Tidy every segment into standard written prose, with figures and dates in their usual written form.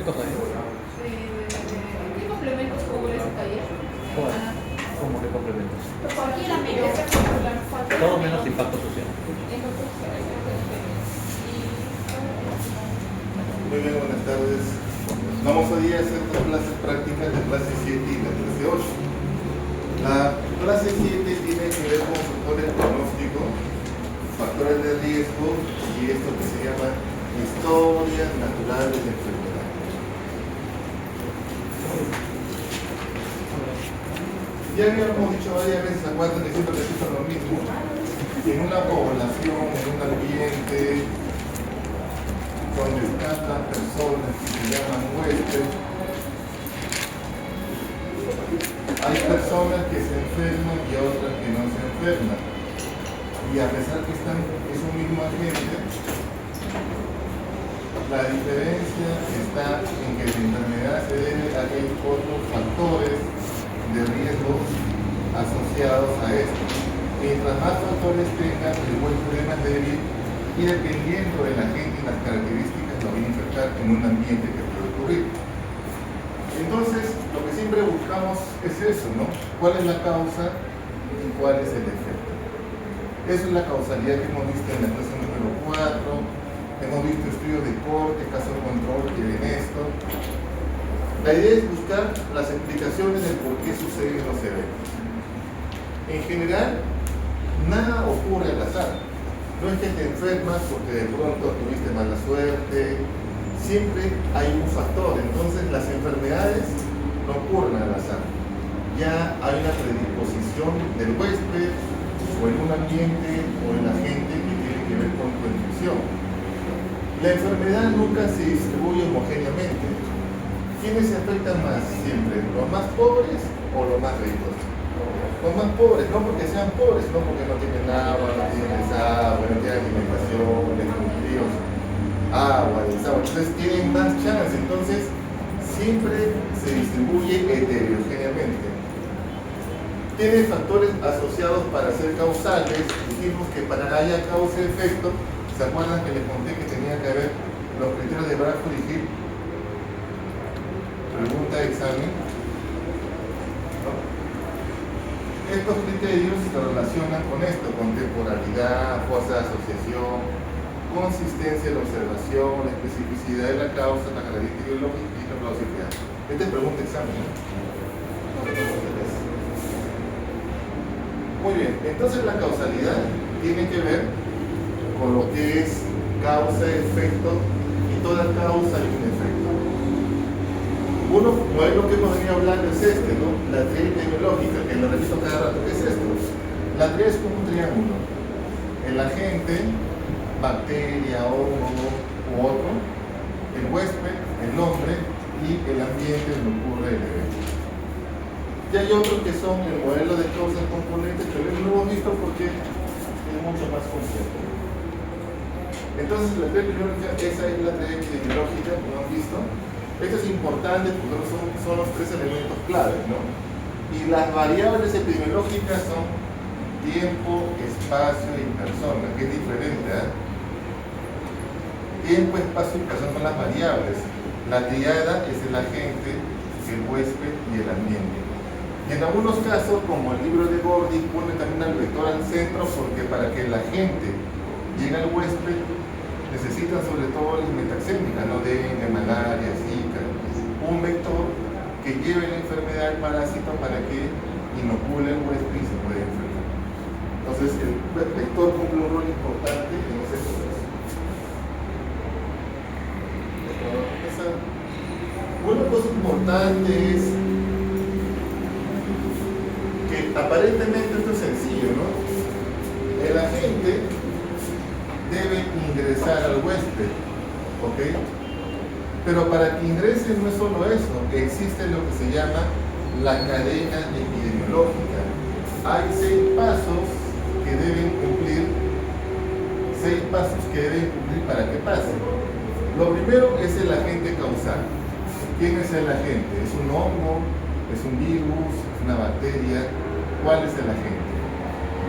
cosa es? ¿Qué complementos cubre ese taller? ¿Cuál? ¿Cómo que complementos? Cualquiera menos. Todo menos impacto social. Muy bien, buenas tardes. Vamos hoy a hacer dos clases prácticas de clase 7 y la clase 8. La clase 7 tiene que ver con factores pronósticos, factores de riesgo y esto que se llama historias naturales de enfermedad. Ya habíamos dicho varias veces, acuérdense que siempre repito lo mismo, en una población, en un ambiente donde están las personas que se llaman huéspedes, hay personas que se enferman y otras que no se enferman. Y a pesar que están, es un mismo agente, la diferencia está en que la enfermedad se debe a que hay otros factores de riesgo asociados a esto. Mientras más factores tenga, el huésped es más débil y dependiendo de la gente y las características lo va a infectar en un ambiente que puede ocurrir. Entonces, lo que siempre buscamos es eso, ¿no? ¿Cuál es la causa y cuál es el efecto? Esa es la causalidad que hemos visto en la clase número 4. Hemos visto estudios de corte, caso de control que ven esto. La idea es buscar las explicaciones del por qué suceden los eventos. En general, nada ocurre al azar. No es que te enfermas porque de pronto tuviste mala suerte. Siempre hay un factor. Entonces, las enfermedades no ocurren al azar. Ya hay una predisposición del huésped o en un ambiente o en la gente que tiene que ver con tu infección. La enfermedad nunca se distribuye homogéneamente. ¿Quiénes se afectan más siempre? ¿Los más pobres o los más ricos? Los más pobres, no porque sean pobres, no porque no tienen agua, no tienen desagüe, no tienen alimentación, desnutridos, agua, desagüe. Entonces tienen más chance. Entonces siempre se distribuye heterogéneamente. Tiene factores asociados para ser causales. Dijimos que para que haya causa y efecto, ¿se acuerdan que les conté que tenía que haber los criterios de Bradford y Hill? Pregunta de examen. ¿No? Estos criterios se relacionan con esto, con temporalidad, fuerza de asociación, consistencia de la observación, la especificidad de la causa, la característica biológica y la plausibilidad. Esta es pregunta de examen, ¿no? Muy bien, entonces la causalidad tiene que ver con lo que es causa, efecto, y toda causa hay un efecto. Uno modelo que hemos venido hablando es este, ¿no? La tríada epidemiológica, que lo repito cada rato. ¿Qué es esto? La tríada es como un triángulo. El agente, bacteria, hongo u otro, el huésped, el hombre y el ambiente donde ocurre el evento. Y hay otros que son el modelo de causas componentes, que no lo hemos visto porque es mucho más complejo. Entonces la tríada epidemiológica, esa es la tríada epidemiológica, como hemos visto. Esto es importante porque son los tres elementos claves, ¿no? Y las variables epidemiológicas son tiempo, espacio y persona, que es diferente, ¿eh? Tiempo, espacio y persona son las variables. La triada es el agente, el huésped y el ambiente. Y en algunos casos, como el libro de Gordy, pone también al vector al centro porque para que la gente llegue al huésped necesitan sobre todo las metaxémicas, no dengue, malaria, zika, un vector que lleve la enfermedad al parásito para que inocule al huésped y se pueda enfermar. Entonces el vector cumple un rol importante en ese proceso. Una cosa importante es que aparentemente esto es sencillo, ¿no? El agente debe ingresar al huésped, ¿ok? Pero para que ingrese no es solo eso, existe lo que se llama la cadena epidemiológica. Hay 6 pasos que deben cumplir para que pase. Lo primero es el agente causal. ¿Quién es el agente? ¿Es un hongo? ¿Es un virus? ¿Es una bacteria? ¿Cuál es el agente?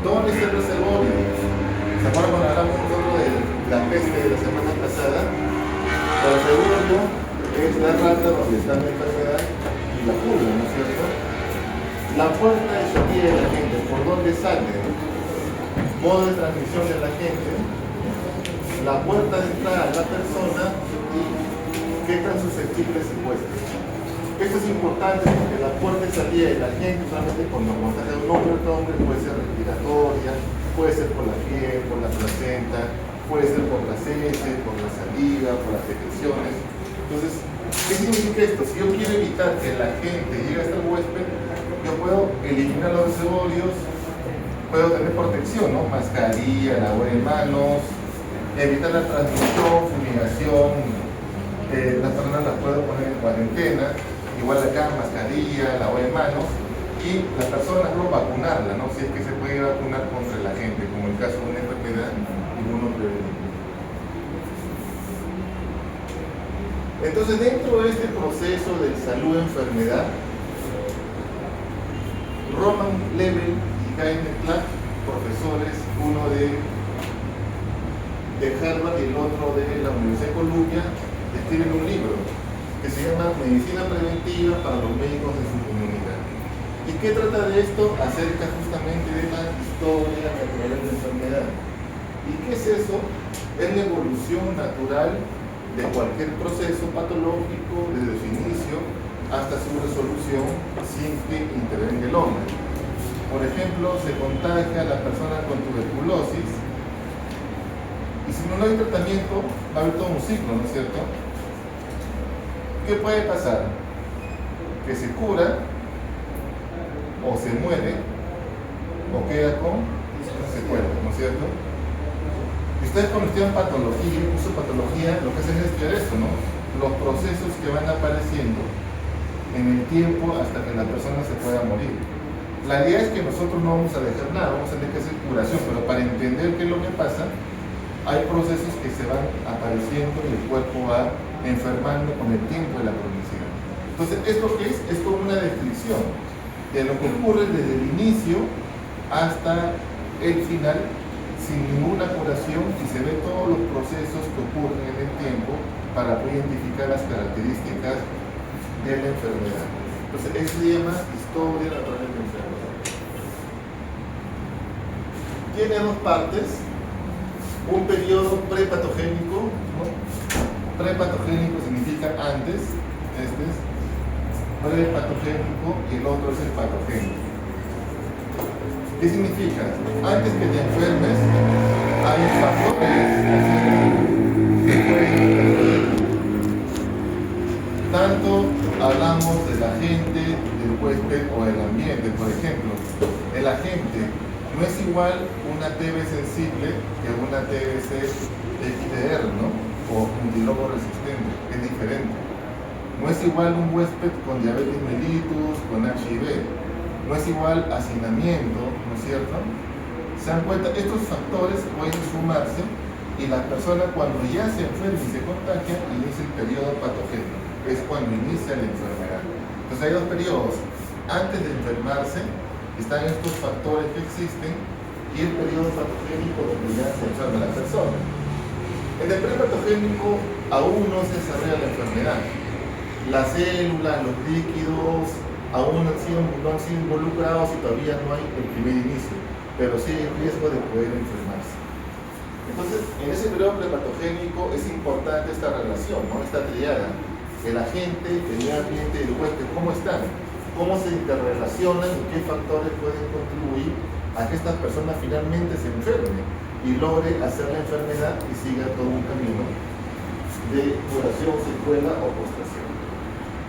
¿Dónde está el reservorio? ¿Se acuerdan cuando hablamos nosotros de la peste de la semana pasada? El reservorio es la rata donde está la enfermedad y la pulga, ¿no es cierto? La puerta de salida de la gente, por donde sale, modo de transmisión de la gente, la puerta de entrada de la persona y qué tan susceptible se puede. Esto es importante porque la puerta de salida de la gente, solamente cuando contagia un hombre o otro hombre, puede ser respiratoria, puede ser por la piel, por la placenta, puede ser por las heces, por la saliva, por las secreciones. Entonces, ¿qué significa esto? Si yo quiero evitar que la gente llegue hasta el huésped, yo puedo eliminar los reservorios, puedo tener protección, ¿no? Mascarilla, lavado de manos, evitar la transmisión, fumigación, las personas las puedo poner en cuarentena, igual acá mascarilla, lavado de manos, y las personas no vacunarla, ¿no? Si es que se puede vacunar contra la gente, como el caso de una enfermedad inmunoprevenible. Entonces, dentro de este proceso de salud-enfermedad, Roman Lebel y Gayner Clark, profesores, uno de Harvard y el otro de la Universidad de Columbia, escriben un libro que se llama Medicina Preventiva para los médicos de su comunidad. ¿Y qué trata de esto? Acerca justamente de la historia natural de la enfermedad. ¿Y qué es eso? Es la evolución natural de cualquier proceso patológico desde su inicio hasta su resolución sin que intervenga el hombre. Por ejemplo, se contagia a la persona con tuberculosis y si no hay tratamiento va a haber todo un ciclo, ¿no es cierto? ¿Qué puede pasar? Que se cura o se muere o queda con secuelas, ¿no es cierto? Y ustedes cuando estudian patología, incluso patología, lo que hacen es estudiar esto, ¿no? Los procesos que van apareciendo en el tiempo hasta que la persona se pueda morir. La idea es que nosotros no vamos a dejar nada, vamos a tener que hacer curación, pero para entender qué es lo que pasa, hay procesos que se van apareciendo y el cuerpo va enfermando con el tiempo de la cronicidad. Entonces, ¿esto qué es? Es como una descripción de lo que ocurre desde el inicio hasta el final, sin ninguna curación, y se ve todos los procesos que ocurren en el tiempo para poder identificar las características de la enfermedad. Entonces, eso se llama historia natural de la enfermedad. Tiene dos partes. Un periodo prepatogénico, ¿no? Prepatogénico significa antes, este es prepatogénico y el otro es el patogénico. ¿Qué significa? Antes que te enfermes, hay factores que pueden intervenir. Tanto hablamos de la gente, del huésped o del ambiente. Por ejemplo, el agente no es igual una TB sensible que una TBC XDR, ¿no? O un dilogo resistente, es diferente. No es igual un huésped con diabetes mellitus, con HIV. No es igual hacinamiento, ¿no es cierto? ¿Se dan cuenta? Estos factores pueden sumarse y la persona cuando ya se enferma y se contagia, inicia el periodo patogénico. Es cuando inicia la enfermedad. Entonces hay dos periodos. Antes de enfermarse, están estos factores que existen y el periodo patogénico donde ya se enferma la persona. En el prepatogénico aún no se desarrolla la enfermedad. Las células, los líquidos aún no han sido involucrados y todavía no hay el primer inicio, pero sí hay riesgo de poder enfermarse. Entonces, en ese periodo prepatogénico es importante esta relación, ¿no? Esta triada, el agente, el medio ambiente y el huésped, ¿cómo están? Cómo se interrelacionan y qué factores pueden contribuir a que esta persona finalmente se enferme y logre hacer la enfermedad y siga todo un camino de curación, secuela o postración.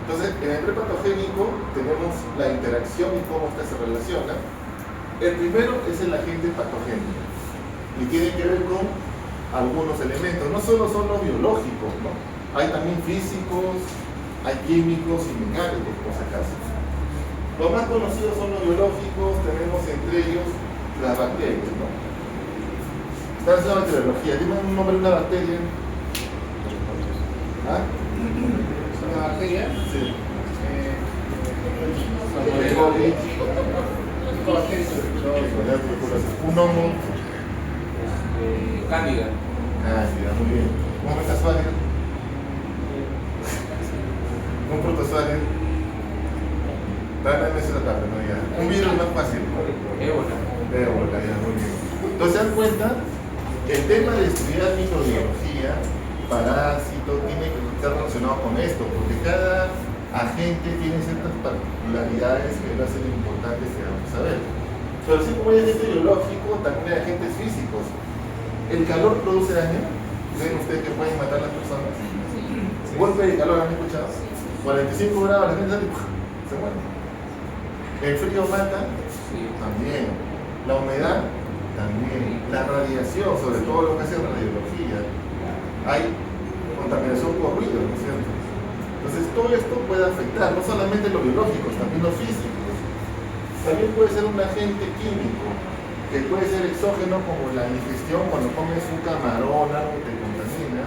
Entonces, en el prepatogénico tenemos la interacción y cómo esta se relaciona. El primero es el agente patogénico y tiene que ver con algunos elementos, no solo son los biológicos, ¿no? Hay también físicos, hay químicos y mecánicos, por si acaso. Los más conocidos son los biológicos, tenemos entre ellos las bacterias, ¿no? Están haciendo bacteriología. Dime un nombre de una bacteria. ¿Ah? ¿Una bacteria? Sí. Un hongo. Cándida. Cándida, muy bien. ¿Cómo estás, Suárez? Un protozoario. Dame esa parte, ¿no? Ya. Un virus más fácil. Ébola, ya, muy bien. Entonces, ¿se dan cuenta? El tema de estudiar microbiología, parásito, tiene que estar relacionado con esto, porque cada agente tiene ciertas particularidades que lo hacen importantes que vamos a ver. Pero así como hay agente biológico, también hay agentes físicos. ¿El calor produce daño? ¿Creen ustedes que pueden matar a las personas? Golpe de calor, ¿han escuchado? 45 grados, la gente sale, se muere. ¿El frío mata? También. La humedad, también. La radiación, sobre todo lo que hace radiología. Hay contaminación por ruido, ¿no es cierto? Entonces todo esto puede afectar, no solamente los biológicos, también los físicos. También puede ser un agente químico, que puede ser exógeno como la ingestión cuando comes un camarón, algo que te contamina,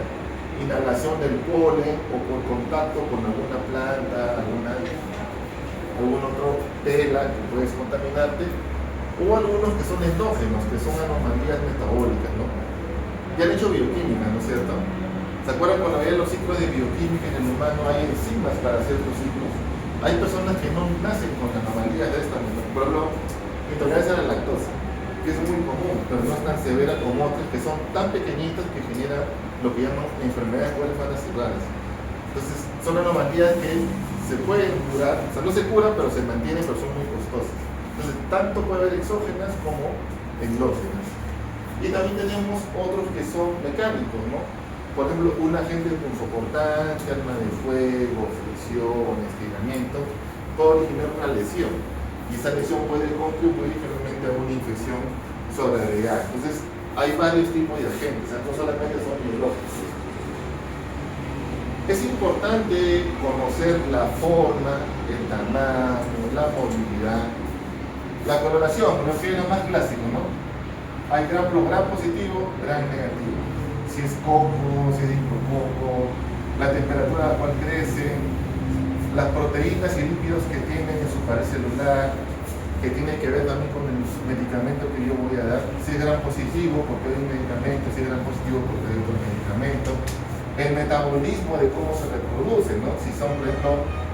inhalación del polen o por contacto con alguna planta, algún otro tela que puedes contaminarte, o algunos que son endógenos, que son anomalías metabólicas, ¿no? Ya han hecho bioquímica, ¿no es cierto? ¿Se acuerdan cuando había los ciclos de bioquímica en el humano? Hay enzimas para ciertos ciclos. Hay personas que no nacen con anomalías de esta, por ejemplo, intolerancia a la lactosa, que es muy común, pero no es tan severa como otras que son tan pequeñitas que generan lo que llaman enfermedades huérfanas y raras. Entonces, son anomalías que se pueden curar, o sea, no se curan, pero se mantienen, pero son muy costosas. Entonces, tanto puede haber exógenas como endógenas. Y también tenemos otros que son mecánicos, ¿no? Por ejemplo, un agente de punzocortante, arma de fuego, fricción, estiramiento, puede originar una lesión. Y esa lesión puede contribuir finalmente a una infección sobreagregada. Entonces, hay varios tipos de agentes, no solamente son biológicos. Es importante conocer la forma, el tamaño, la movilidad, la coloración, pero es lo más clásico, ¿no? Hay gram positivo, gram negativo. Si es coco, si es diplococo, la temperatura a la cual crecen, las proteínas y lípidos que tienen en su pared celular, que tiene que ver también con el medicamento que yo voy a dar, si es gram positivo porque hay un medicamento, si es gram positivo porque hay otro medicamento, el metabolismo de cómo se reproduce, ¿no? Si son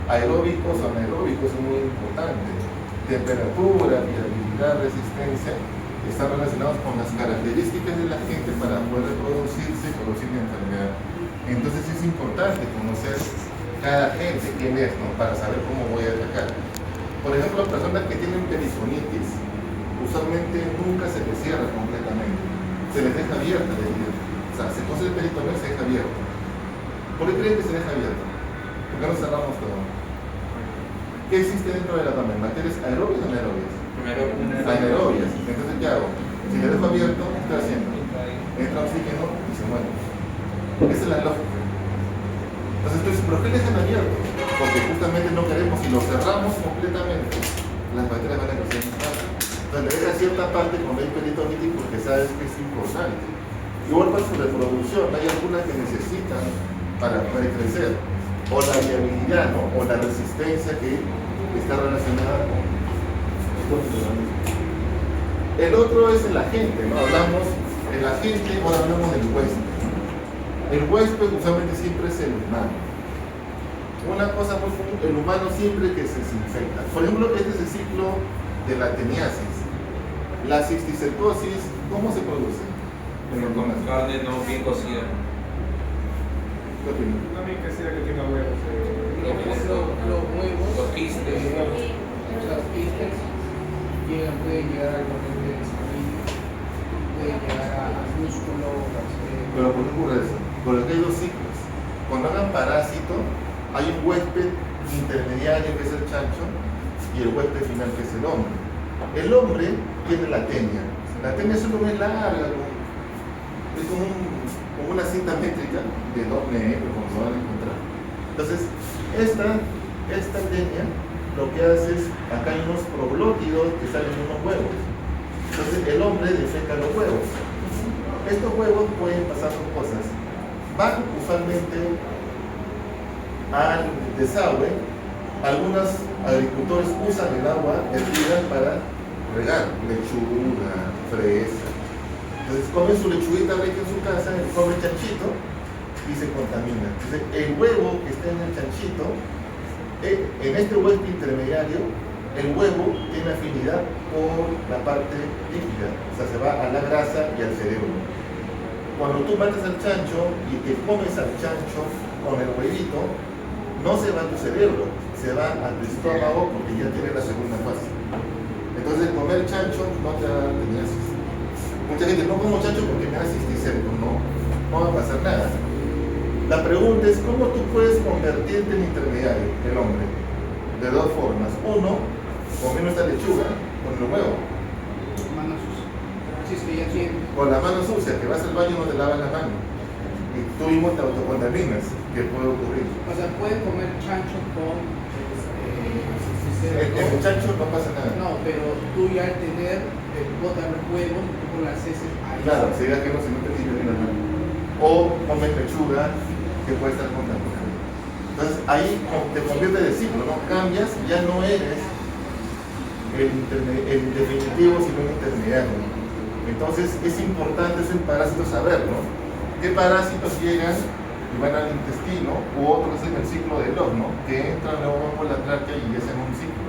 aeróbicos o anaeróbicos es muy importante, temperatura, viabilidad, resistencia, están relacionados con las características de la gente para poder reproducirse y producir la enfermedad. Entonces es importante conocer cada gente quién es, ¿no? Para saber cómo voy a atacar. Por ejemplo, personas que tienen peritonitis, usualmente nunca se les cierra completamente, se les deja abierta la herida. O sea, se cose el peritoneo y se deja abierto. ¿Por qué creen que se deja abierto? ¿Por qué no cerramos todo? ¿Qué existe dentro del abdomen? ¿Materias aerobias o anaerobias? Anaerobias. Entonces, ¿qué hago? Si le dejo abierto, ¿qué estoy haciendo? Entra oxígeno y se muere. Esa es la lógica. Entonces, ¿por qué le dejan abierto? Porque justamente no queremos, si lo cerramos completamente, las bacterias van a crecer más. Entonces, le deja cierta parte cuando hay peritonitis porque sabes que es importante. Igual para su reproducción, hay algunas que necesitan para poder crecer. O la viabilidad, ¿no? O la resistencia que está relacionada con el otro es el agente, ¿no? Hablamos del agente, ahora hablamos del huésped. El huésped usualmente siempre es el humano. Una cosa muy común, el humano siempre que se desinfecta. Por ejemplo, este es el ciclo de la teniasis. La cisticercosis, ¿cómo se produce? Con la carne no bien cocida. ¿Qué opinas? También que sea que tenga huevos. Los huevos. Los quistes. Los quistes pueden llegar al momento de desarrollo, pueden llegar al músculo. Pero ¿por qué ocurre eso? Porque hay dos ciclos. Cuando hagan parásito, hay un huésped intermediario que es el chancho y el huésped final que es el hombre. El hombre tiene la tenia. La tenia es una larga, es como una cinta métrica de doble negro, como se van a encontrar. Entonces, esta tenia lo que hace es, acá hay unos proglótidos que salen unos huevos. Entonces, el hombre defeca los huevos. Estos huevos pueden pasar dos cosas. Van usualmente al desagüe. Algunos agricultores usan el agua hervida para regar lechuga, fresa. Entonces comen su lechuguita rica en su casa, come chanchito y se contamina. Entonces el huevo que está en el chanchito En este huésped intermediario, el huevo tiene afinidad por la parte líquida, o sea, se va a la grasa y al cerebro. Cuando tú matas al chancho y te comes al chancho con el huevito, no se va a tu cerebro, se va a tu estómago porque ya tiene la segunda fase. Entonces, comer chancho no te va a tener cisticerco. Mucha gente no como chancho porque me da cisticerco, no va a pasar nada. La pregunta es, ¿cómo tú puedes convertirte en intermediario, el hombre? De dos formas. Uno, comiendo esta lechuga con el huevo. Manos sucias. Si es que ya tiene. Con la mano sucia, que vas al baño y no te lavas la mano. Y tú mismo te autocontaminas, que puede ocurrir. O sea, puede comer chancho con El chancho no pasa nada. No, pero tú ya al tener botar los huevos, tú con las heces ahí. Claro, sería que no se no te limpia bien la mano. O comes lechuga, que puede estar contaminada. Entonces ahí te convierte de ciclo, ¿no? Cambias, ya no eres el definitivo, sino el intermediario. Entonces es importante ese parásito saber, ¿no? ¿Qué parásitos llegan y van al intestino u otros en el ciclo del horno, que entran luego van por la tráquea y hacen un ciclo?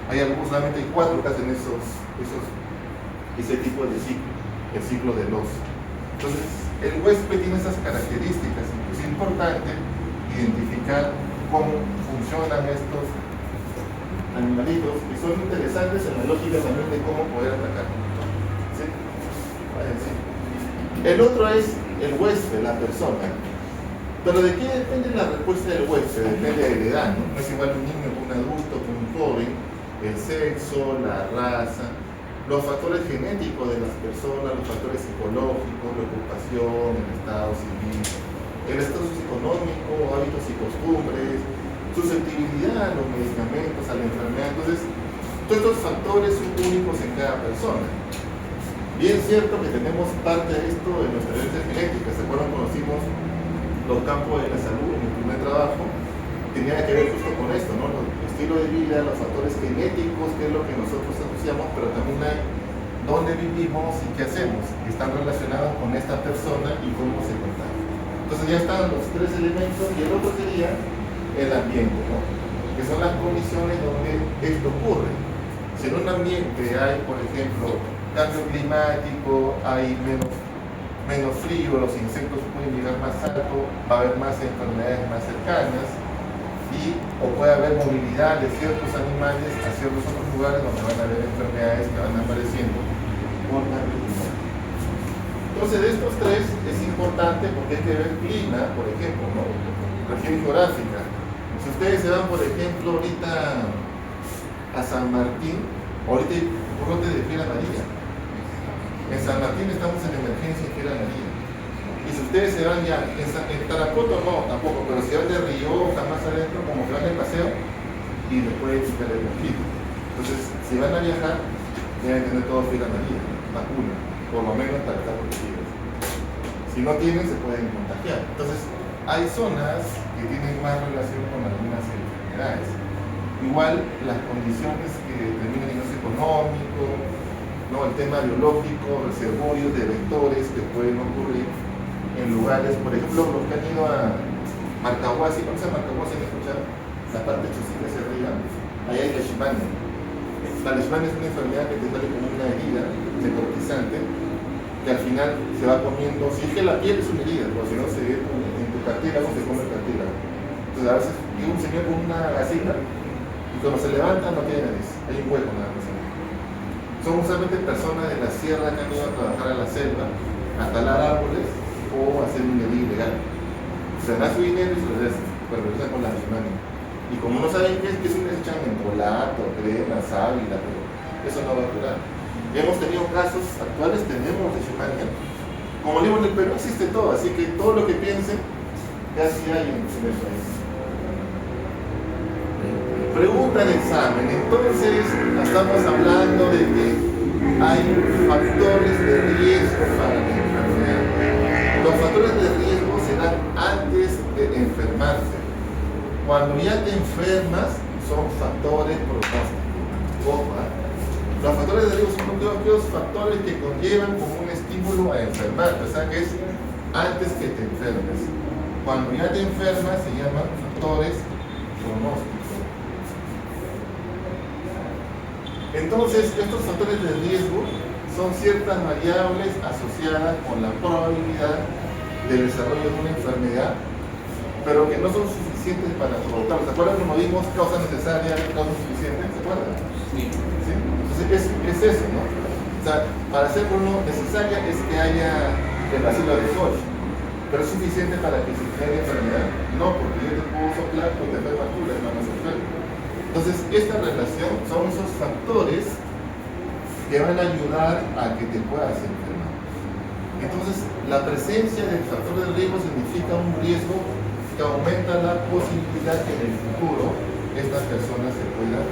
Hay algunos, solamente hay 4 que hacen ese tipo de ciclo, el ciclo del os. Entonces, el huésped tiene esas características. Es importante identificar cómo funcionan estos animalitos y son interesantes en la lógica también de cómo poder atacar. ¿Sí? Sí. El otro es el huésped, la persona. Pero ¿de qué depende la respuesta del huésped? Depende de la edad, ¿no? No es igual un niño que un adulto, que un joven, el sexo, la raza, los factores genéticos de las personas, los factores psicológicos, la ocupación, el estado civil, el estatus económico, hábitos y costumbres, susceptibilidad a los medicamentos, a la enfermedad. Entonces, todos estos factores son únicos en cada persona. Bien cierto que tenemos parte de esto en nuestra herencia genética. ¿Se acuerdan? Conocimos los campos de la salud en el primer trabajo. Tenía que ver justo con esto, ¿no? El estilo de vida, los factores genéticos, que es lo que nosotros asociamos, pero también hay dónde vivimos y qué hacemos, que están relacionados con esta persona y cómo se contagia. Entonces ya están los 3 elementos y el otro sería el ambiente, ¿no? Que son las condiciones donde esto ocurre. Si en un ambiente hay, por ejemplo, cambio climático, hay menos frío, los insectos pueden llegar más alto, va a haber más enfermedades más cercanas o puede haber movilidad de ciertos animales a ciertos otros lugares donde van a haber enfermedades que van apareciendo por cambio climático. Entonces de estos 3 es importante porque hay que ver clima, por ejemplo, ¿no? Región geográfica. Si ustedes se van, por ejemplo, ahorita a San Martín, ahorita hay brote de fiebre amarilla. En San Martín estamos en emergencia de fiebre amarilla. Y si ustedes se van ya, en Tarapoto no, tampoco, pero si van de Rioja más adentro, como que van de paseo, y después quitar el mosquito. Entonces, si van a viajar, deben tener todo fiebre amarilla, vacuna, por lo menos para estar protegidos. Si no tienen, se pueden contagiar. Entonces, hay zonas que tienen más relación con algunas enfermedades. Igual, las condiciones que determinan el ingreso económico, ¿no? El tema biológico, reservorios de vectores que pueden ocurrir en lugares, por ejemplo, los que han ido a Marcahuasi, ¿conoces a Marcahuasi? ¿Han escuchado? La parte chusita hacia arriba, ahí hay leishmania. La leishmania es una enfermedad que te sale como una herida necrotizante, que al final se va comiendo, si es que la piel es una herida, pero si no se ve en tu cartílago, se come el cartílago. Entonces a veces llega un señor con una gasita y cuando se levanta no tiene nariz, hay un hueco nada más. Son usualmente personas de la sierra que han ido a trabajar a la selva, a talar árboles o a hacer minería ilegal. Se dan su dinero y se lo regresan con la leishmania. Y como no saben qué es un echan mentolato, crema, sábila, pero eso no va a durar. Y hemos tenido casos actuales, tenemos leishmania. Como digo, en el Perú existe todo, así que todo lo que piensen, casi hay en el país. Pregunta de examen. Entonces, estamos hablando de que hay factores de riesgo para la enfermedad. Los factores de riesgo se dan antes de enfermarse. Cuando ya te enfermas, son factores pronósticos. Opa. Los factores de riesgo son aquellos factores que conllevan como un estímulo a enfermarte, o sea que es antes que te enfermes. Cuando ya te enfermas, se llaman factores pronósticos. Entonces, estos factores de riesgo son ciertas variables asociadas con la probabilidad del desarrollo de una enfermedad, pero que no son suficientes para provocarlo. ¿Se acuerdan cuando vimos causa necesaria, causa suficiente? ¿Se acuerdan? Sí. ¿Sí? Entonces, es eso, ¿no? O sea, para ser uno necesaria es que haya el vacío de Koch, pero es suficiente para que se genere enfermedad. No, porque yo te puedo soplar, pues te enfermas tú, la hermana se enferma. Entonces, esta relación son esos factores que van a ayudar a que te puedas enfermar. Entonces, la presencia del factor de riesgo significa un riesgo que aumenta la posibilidad que en el futuro estas personas se puedan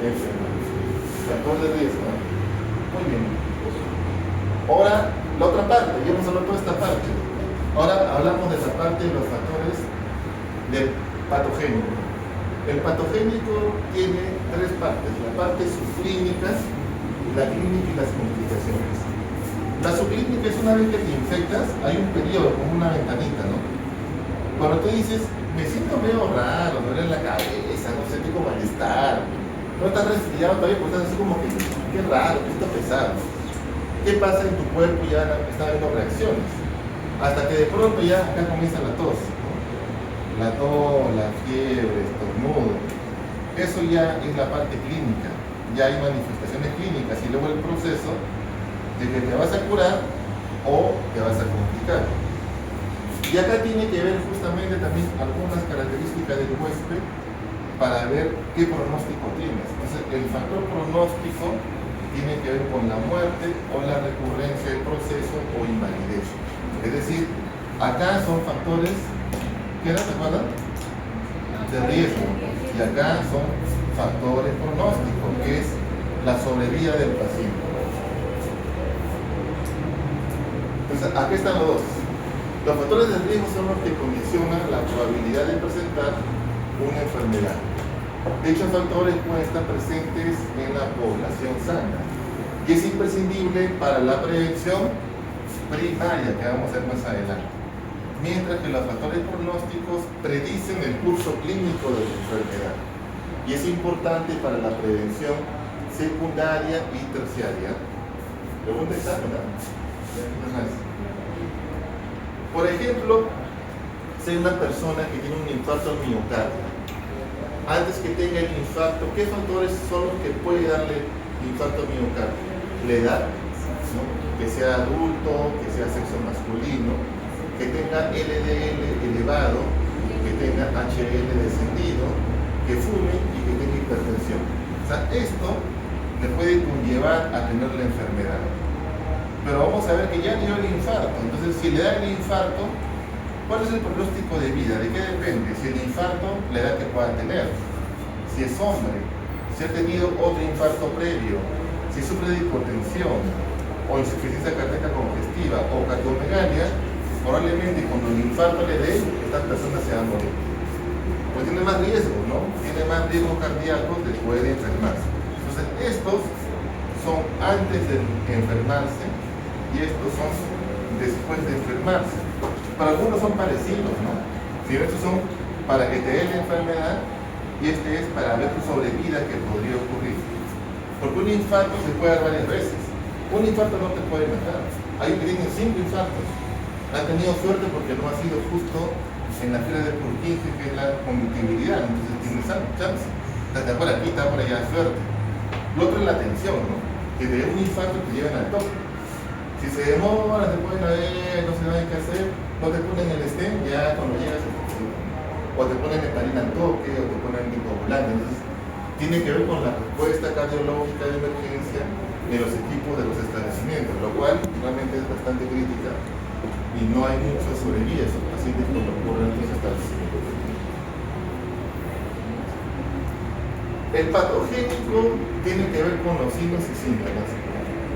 enfermar. Factor de riesgo, ¿no? Muy bien. Ahora, la otra parte, ya hemos hablado de toda esta parte. Ahora hablamos de la parte de los factores del patogénico. El patogénico tiene tres partes: la parte subclínica, la clínica y las complicaciones. La subclínica es una vez que te infectas, hay un periodo, como una ventanita, ¿no? Cuando tú dices, me siento medio raro, me duele la cabeza, no sé, tengo malestar, no estás resfriado todavía, pues estás así como que, qué raro, que está pesado. ¿Qué pasa en tu cuerpo? Ya está habiendo reacciones. Hasta que de pronto ya acá comienza la tos, ¿no? La tos, la fiebre, estornudo. Eso ya es la parte clínica. Ya hay manifestaciones clínicas y luego el proceso de que te vas a curar o te vas a complicar. Y acá tiene que ver justamente también algunas características del huésped para ver qué pronóstico tienes. Entonces, el factor pronóstico tiene que ver con la muerte o la recurrencia del proceso o invalidez. Es decir, acá son factores, ¿qué era? ¿Te acuerdas? De riesgo. Y acá son factores pronósticos, que es la sobrevida del paciente. Entonces, aquí están los dos. Los factores de riesgo son los que condicionan la probabilidad de presentar una enfermedad. Dichos factores pueden estar presentes en la población sana y es imprescindible para la prevención primaria, que vamos a ver más adelante. Mientras que los factores pronósticos predicen el curso clínico de la enfermedad y es importante para la prevención secundaria y terciaria. Pregunta exacta. Por ejemplo, si hay una persona que tiene un infarto al miocardio, antes que tenga el infarto, ¿qué factores son los que puede darle infarto al miocardio? La edad, ¿no? Que sea adulto, que sea sexo masculino, que tenga LDL elevado, que tenga HL descendido, que fume y que tenga hipertensión. O sea, esto le puede conllevar a tener la enfermedad. Pero vamos a ver que ya dio el infarto. Entonces, si le da el infarto, ¿cuál es el pronóstico de vida? ¿De qué depende? Si el infarto, la edad que pueda tener. Si es hombre, si ha tenido otro infarto previo, si sufre de hipotensión o insuficiencia cardíaca congestiva o cardiomegalia, probablemente cuando el infarto le dé, estas personas se van a morir. Pues tiene más riesgo, ¿no? Tiene más riesgo cardíaco de poder enfermarse. Entonces, estos son antes de enfermarse y estos son después de enfermarse. Para algunos son parecidos, ¿no? Si estos son para que te dé la enfermedad y este es para ver tu sobrevida que podría ocurrir. Porque un infarto se puede dar varias veces. Un infarto no te puede matar. Hay que tienen 5 infartos. Han tenido suerte porque no ha sido justo en la fila de Purkinje, que es la conductibilidad, entonces tienes chance. Te por aquí, está por allá, suerte. Lo otro es la tensión, ¿no? Que de un infarto te llevan al toque. Si se demora, se pueden ver, no se saben qué hacer, no te ponen el stent, ya cuando llegas o te ponen heparina al toque, o te ponen anticoagulante. Entonces, tiene que ver con la respuesta cardiológica de emergencia de los equipos de los establecimientos, lo cual realmente es bastante crítica y no hay mucho sobrevida a esos pacientes cuando ocurren en los establecimientos. El patogénico tiene que ver con los signos y síntomas.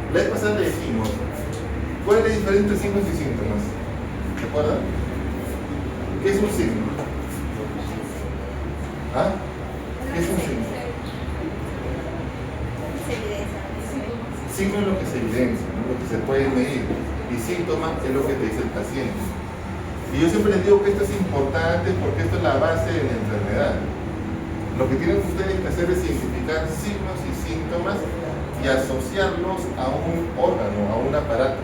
La vez pasada le dijimos, ¿cuál es la diferencia entre signos y síntomas? ¿Se acuerdan? ¿Qué es un signo? ¿Ah? ¿Qué es un signo? Signo es lo que se evidencia, ¿no? Lo que se puede medir. Y síntoma es lo que te dice el paciente. Y yo siempre les digo que esto es importante porque esto es la base de la enfermedad. Lo que tienen ustedes que hacer es identificar signos y síntomas y asociarlos a un órgano, a un aparato,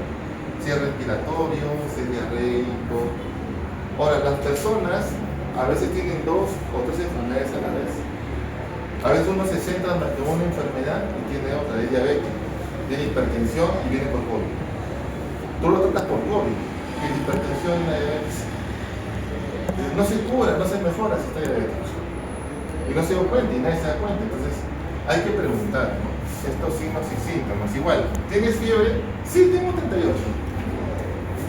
sea respiratorio, sea diarreico. Ahora, las personas a veces tienen 2 o 3 enfermedades a la vez. A veces uno se centra en una enfermedad y tiene otra, es diabetes, tiene hipertensión y viene por COVID. Tú lo tratas por COVID, que es hipertensión y la diabetes. No se cura, no se mejora si está diabético. Y no se da cuenta y nadie se da cuenta. Entonces hay que preguntar, ¿no? Estos signos y síntomas. Igual, ¿tienes fiebre? Sí, tengo 38.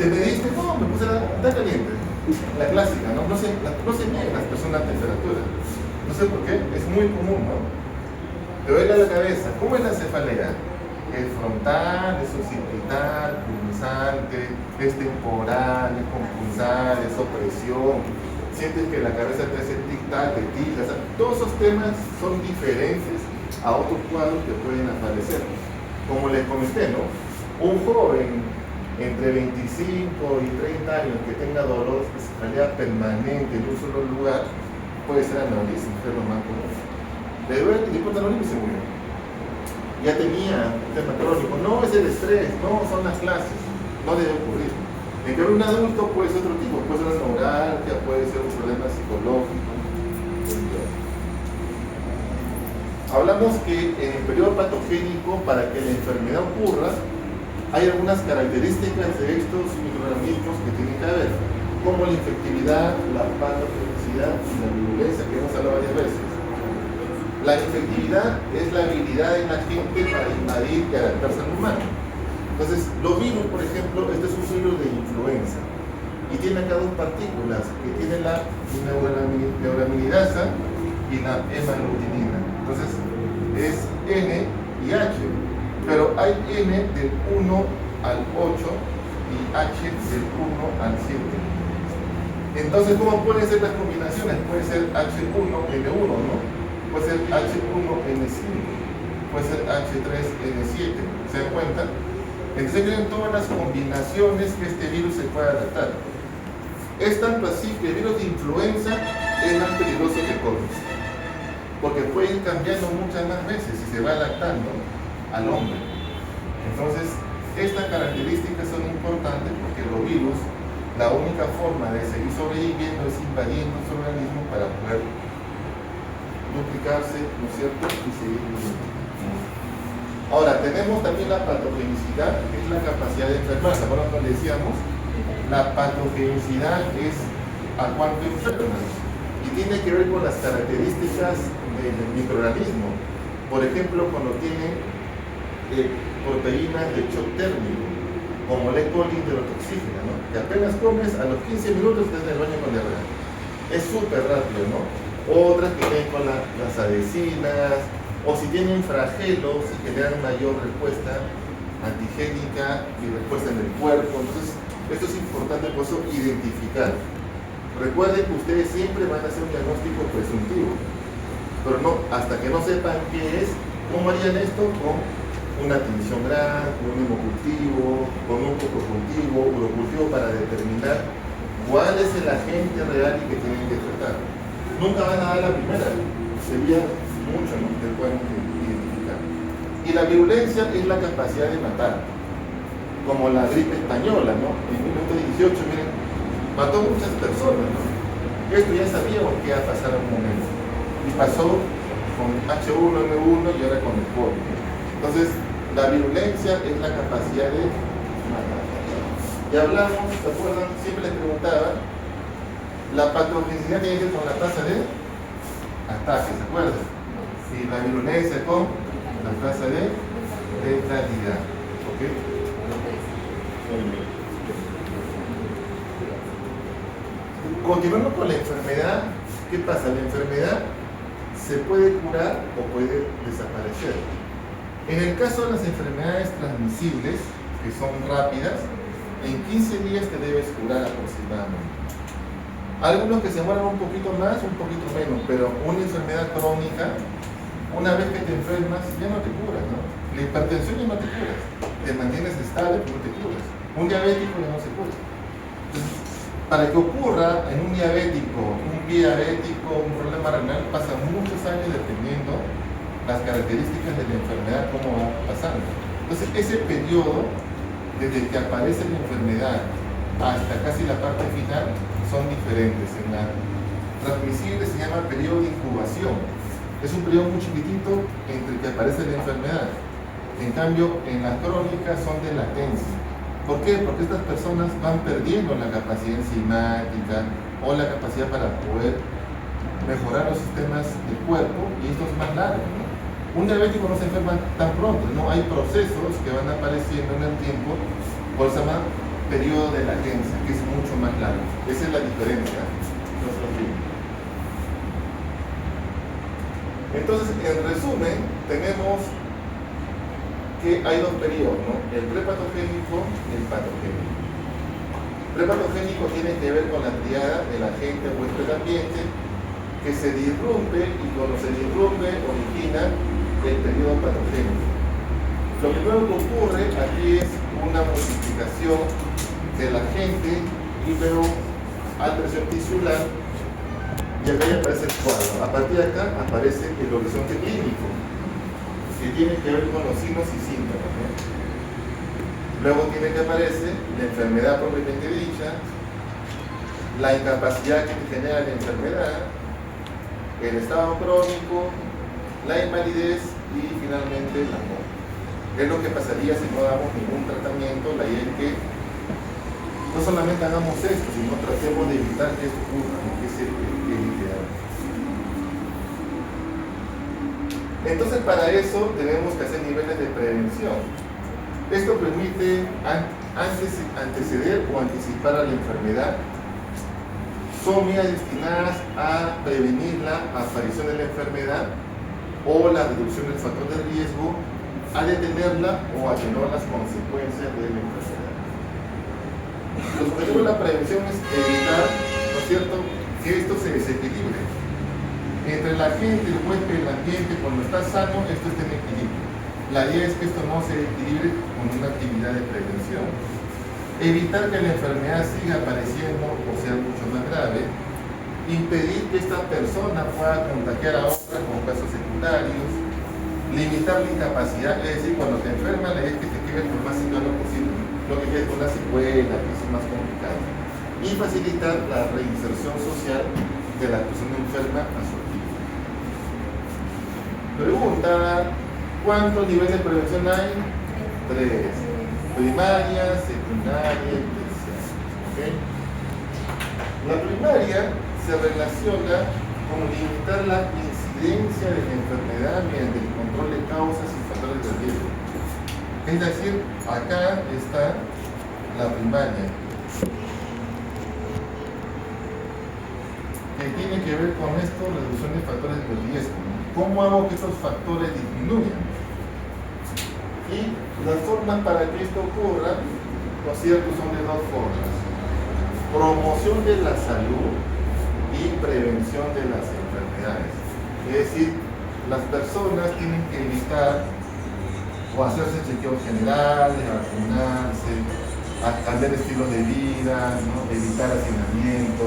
¿Te mediste? No, me puse está caliente. La clásica, ¿no? No se miden las personas la temperatura. No sé por qué, es muy común, ¿no? Te duele la cabeza. ¿Cómo es la cefalea? Es frontal, es occipital, punzante, es temporal, es compulsar, es opresión. Sientes que la cabeza te hace tic-tac, te tira. O sea, todos esos temas son diferentes a otros cuadros que pueden aparecer. Como les comenté, ¿no? Un joven entre 25 y 30 años que tenga dolor de cefalea permanente en un solo lugar puede ser aneurisma, que es lo más común. Le duele el tipo de aneurisma y se murió. Ya tenía un tema crónico. No es el estrés, no son las clases, no debe ocurrir. En cambio, un adulto puede ser otro tipo, puede ser una neuralgia, puede ser un problema psicológico. Hablamos que en el periodo patogénico, para que la enfermedad ocurra, hay algunas características de estos microorganismos que tienen que haber, como la infectividad, la patogenicidad y la virulencia, que hemos hablado varias veces. La infectividad es la habilidad de la gente para invadir y adaptarse al humano. Entonces, los virus, por ejemplo, este es un virus de influenza y tiene acá 2 partículas que tienen la neuraminidasa y la hemaglutinina. Entonces, es N y H, pero hay N del 1 al 8 y H del 1 al 7. Entonces, ¿cómo pueden ser las combinaciones? Puede ser H1N1, ¿no? Puede ser H1N5, puede ser H3N7, ¿se dan cuenta? Entonces tienen todas las combinaciones que este virus se puede adaptar. Es tanto así que el virus de influenza es más peligroso que el COVID, porque puede ir cambiando muchas más veces y se va adaptando al hombre. Entonces, estas características son importantes porque los virus, la única forma de seguir sobreviviendo es invadiendo su organismo para poder duplicarse, ¿no es cierto? Y seguir viviendo. Ahora, tenemos también la patogenicidad, que es la capacidad de enfermar. Ahora cuando decíamos, la patogenicidad es a cuánto enfermas y tiene que ver con las características del microorganismo. Por ejemplo, cuando tiene proteínas de shock térmico, como la E. coli hidrotoxígena, ¿no? Que apenas comes, a los 15 minutos estás en el baño con diarrea. Es súper rápido, ¿no? Otras que tienen con las adhesinas, o si tienen flagelos y generan mayor respuesta antigénica y respuesta en el cuerpo. Entonces, esto es importante por eso identificar. Recuerden que ustedes siempre van a hacer un diagnóstico presuntivo, pero no, hasta que no sepan qué es. ¿Cómo harían esto? Con una tinción gran, con un hemocultivo, con un coprocultivo, urocultivo, para determinar cuál es el agente real y que tienen que tratar. Nunca van a dar la primera, sería mucho, ¿no? Que pueden identificar. Y la virulencia es la capacidad de matar, como la gripe española, ¿no? En 1918, miren, mató muchas personas, ¿no? Esto ya sabíamos que iba a pasar en un momento. Y pasó con H1N1 y ahora con el COVID. Entonces, la virulencia es la capacidad de matar. Y hablamos, ¿se acuerdan? Siempre les preguntaba, la patogenicidad tiene que ver con la tasa de ataque, ¿se acuerdan? Y la virulencia con la tasa de letalidad. ¿Ok? Continuando con la enfermedad, ¿qué pasa? La enfermedad se puede curar o puede desaparecer. En el caso de las enfermedades transmisibles, que son rápidas, en 15 días te debes curar aproximadamente. Algunos que se mueran un poquito más, un poquito menos, pero una enfermedad crónica, una vez que te enfermas, ya no te curas, ¿no? La hipertensión ya no te curas, te mantienes estable, pero no te curas. Un diabético ya no se cura. Entonces, Para que ocurra en un diabético, un problema renal, pasan muchos años dependiendo las características de la enfermedad, cómo va pasando. Entonces, ese periodo, desde que aparece la enfermedad hasta casi la parte final, son diferentes. En la transmisible se llama periodo de incubación. Es un periodo muy chiquitito entre que aparece la enfermedad. En cambio, en las crónicas son de latencia. ¿Por qué? Porque estas personas van perdiendo la capacidad enzimática o la capacidad para poder mejorar los sistemas del cuerpo, y esto es más largo, ¿no? Un diabético no se enferma tan pronto, ¿no? Hay procesos que van apareciendo en el tiempo, por eso se llama periodo de latencia, que es mucho más largo. Esa es la diferencia. Entonces, en resumen, tenemos que hay dos periodos, ¿no? El prepatogénico y el patogénico. Prepatogénico tiene que ver con la triada del agente huésped ambiente que se disrumpe, y cuando se disrumpe origina el periodo patogénico. Lo primero que ocurre aquí es una modificación del agente y luego alteración tisular, y acá ya aparece el cuadro. A partir de acá aparece el horizonte clínico, que tiene que ver con los signos y síntomas, ¿no? Luego tiene que aparecer la enfermedad propiamente dicha, la incapacidad que genera la enfermedad, el estado crónico, la invalidez y finalmente la muerte. Es lo que pasaría si no damos ningún tratamiento. La idea es que no solamente hagamos esto, sino tratemos de evitar que esto ocurra, que es el ideal. Entonces, para eso tenemos que hacer niveles de prevención. Esto permite anteceder o anticipar a la enfermedad. Son medidas destinadas a prevenir la aparición de la enfermedad o la reducción del factor de riesgo, a detenerla o atenuar las consecuencias de la enfermedad. Los objetivos de la prevención es evitar, ¿no es cierto?, que esto se desequilibre. Entre la gente, el huésped y el ambiente, cuando está sano, esto está en equilibrio. La idea es que esto no se equilibre con una actividad de prevención. Evitar que la enfermedad siga apareciendo o sea mucho más grave. Impedir que esta persona pueda contagiar a otras con casos secundarios. Limitar la incapacidad, es decir, cuando te enfermas, la idea es que te quedes lo más cercano posible, lo que quede con la secuela, que es más complicado. Y facilitar la reinserción social de la persona enferma a su equipo. Pregunta: ¿cuántos niveles de prevención hay? 3. Primaria, secundaria y terciaria. ¿Okay? La primaria se relaciona con limitar la incidencia de la enfermedad mediante el control de causas y factores de riesgo. Es decir, acá está la primaria, que tiene que ver con esto, reducción de factores de riesgo. ¿Cómo hago que estos factores disminuyan? Y las formas para que esto ocurra, lo cierto, son de dos formas: promoción de la salud y prevención de las enfermedades. Es decir, las personas tienen que evitar o hacerse chequeos generales, vacunarse, cambiar estilos de vida, ¿no?, evitar hacinamiento.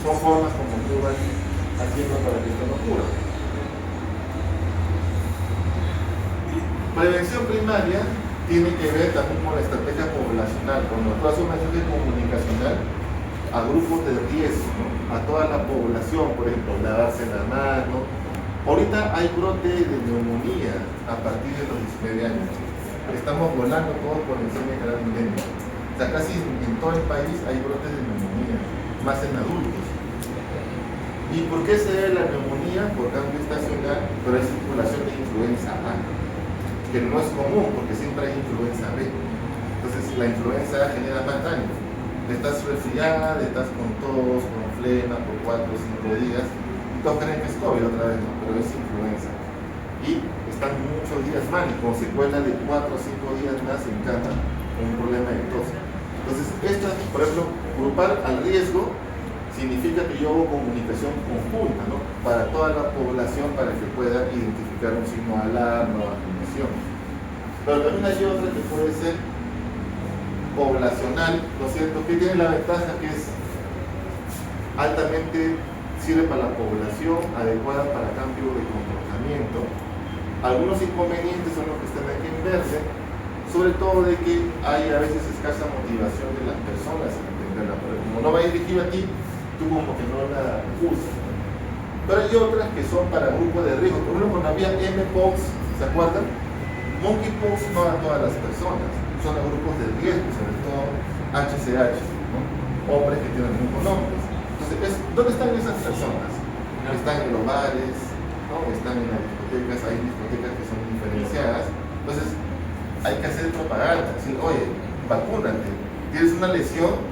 Son formas como tú vas haciendo para que esto no ocurra. Prevención primaria tiene que ver también con la estrategia poblacional, cuando tú haces un mensaje comunicacional a grupos de riesgo, ¿no?, a toda la población, por ejemplo, lavarse la mano. Ahorita hay brote de neumonía a partir de los 19 años. Estamos volando todos por encima de cada milenio. O sea, casi en todo el país hay brotes de neumonía, más en adultos. ¿Y por qué se debe la neumonía? Por cambio estacional, pero hay circulación de influenza A, que no es común porque siempre hay influenza B. Entonces la influenza A genera más daño. Estás resfriada, estás con tos, con flema por 4 o 5 días. Todos creen que es COVID otra vez, ¿no?, pero es influenza. Y están muchos días mal, y con secuela de 4 o 5 días más en cama con un problema de tos. Entonces, por ejemplo, grupar al riesgo significa que yo hago comunicación conjunta, ¿no?, para toda la población, para que pueda identificar un signo de alarma o vacunación. Pero también hay otra que puede ser poblacional, ¿no es cierto?, que tiene la ventaja que es altamente sirve para la población, adecuada para cambio de comportamiento. Algunos inconvenientes son los que están aquí en verde, sobre todo de que hay a veces escasa motivación de las personas en entenderla, pero como no va dirigido a ti, tú como que no la usas. Pero hay otras que son para grupos de riesgo. Por ejemplo, cuando había Mpox, ¿se acuerdan? Monkeypox no a todas las personas, son a grupos de riesgo, sobre todo HCH, ¿no? Hombres que tienen el mismo nombre. Entonces, ¿dónde están esas personas? Están en los bares, ¿no? Están en las discotecas, hay discotecas que son diferenciadas. Entonces, hay que hacer propaganda, decir, oye, vacúnate, tienes una lesión,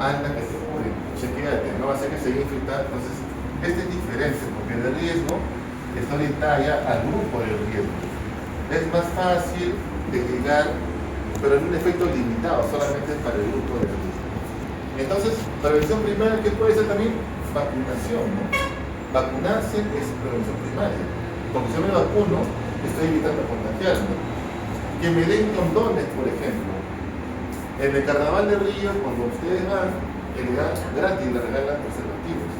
anda que te cure, chequéate, no va a ser que se infectar. Entonces, este es diferente, porque el riesgo está orientada ya al grupo de riesgo. Es más fácil de llegar, pero en un efecto limitado, solamente para el grupo de riesgo. Entonces, prevención primaria, ¿qué puede ser también? Vacunación, ¿no? Vacunarse es prevención primaria. Porque si yo me vacuno, estoy evitando contagiarme. Que me den condones, por ejemplo. En el Carnaval de Río, cuando ustedes van, le dan gratis, le regalan preservativos.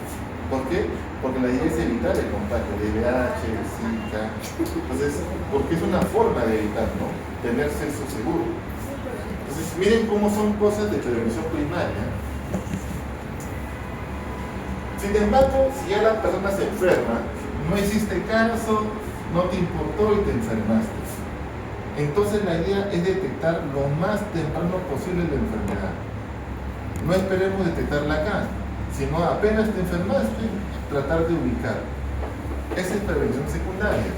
¿Por qué? Porque la idea es evitar el contagio de VIH, de Zika. Entonces, porque es una forma de evitar, ¿no? Tener sexo seguro. Entonces, miren cómo son cosas de prevención primaria. Sin embargo, si ya la persona se enferma, no hiciste caso, no te importó y te enfermaste. Entonces la idea es detectar lo más temprano posible la enfermedad. No esperemos detectarla acá, sino apenas te enfermaste, tratar de ubicar. Esa es prevención secundaria,